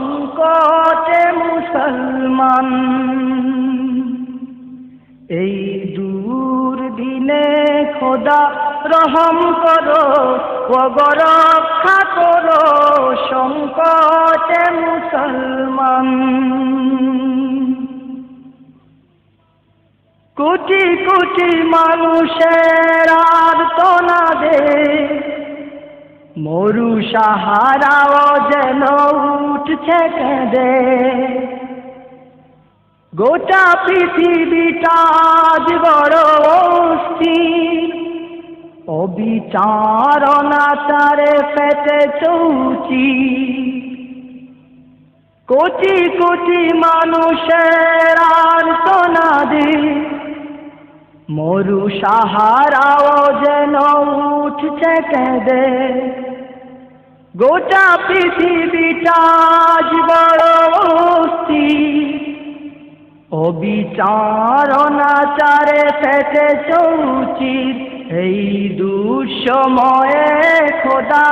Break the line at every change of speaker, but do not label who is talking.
সংকটে মুসলমান। এই দুর্দিনে খোদা রহম করো, ওগো রক্ষা করো সংকটে মুসলমান। কোটি কোটি মানুষের আর্তনাদে মরু সাহারাও যেন উঠছে কেঁদে। গোটা পৃথিবীটা আজ বড় অস্থির, অবিচার অনাচারে পেটে চৌচি। কোটি কোটি মানুষের আর্তনাদে মরু সাহারাও যেন উঠছে কেঁদে। গোটা পৃথিবীটা আজ বড় অস্থির, অবিচার অনাচারে পেটে চৌচির। এই দুঃসময়ে খোদা